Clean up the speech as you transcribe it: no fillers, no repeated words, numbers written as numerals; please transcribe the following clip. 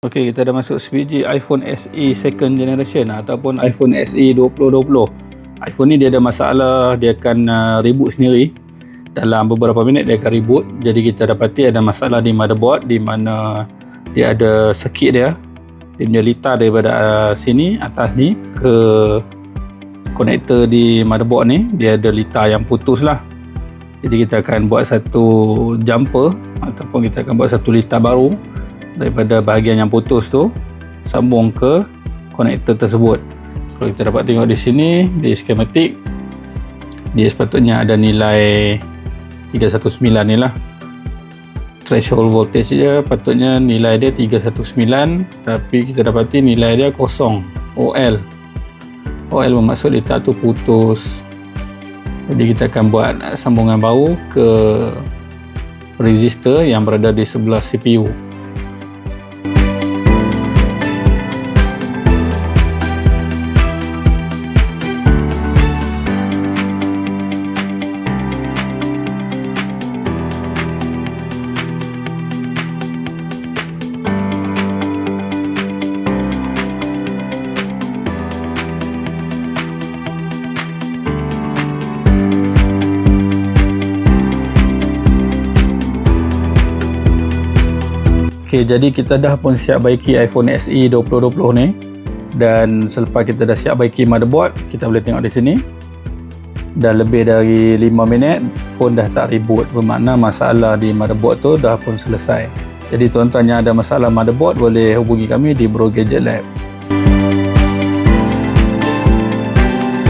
Okey, kita dah masuk sebiji iPhone SE second generation ataupun iPhone SE 2020. iPhone ni dia ada masalah, dia akan reboot sendiri. Dalam beberapa minit dia akan reboot. Jadi kita dapati ada masalah di motherboard, di mana dia ada circuit dia. Dia punya litar daripada sini, atas ni ke konektor di motherboard ni, dia ada litar yang putus lah. Jadi kita akan buat satu jumper ataupun kita akan buat satu litar baru daripada bahagian yang putus tu, sambung ke konektor tersebut. Kalau kita dapat tengok di sini, di skematik, dia sepatutnya ada nilai 319 ni lah. Threshold voltage dia patutnya nilai dia 319, tapi kita dapati nilai dia kosong, OL. OL bermaksud litar tu putus. Jadi kita akan buat sambungan baru ke resistor yang berada di sebelah CPU. Okay, jadi kita dah pun siap baiki iPhone SE 2020 ni, dan selepas kita dah siap baiki motherboard, kita boleh tengok di sini dah lebih dari 5 minit phone dah tak reboot, bermakna masalah di motherboard tu dah pun selesai. Jadi tuan-tuan yang ada masalah motherboard boleh hubungi kami di Bro Gadget Lab.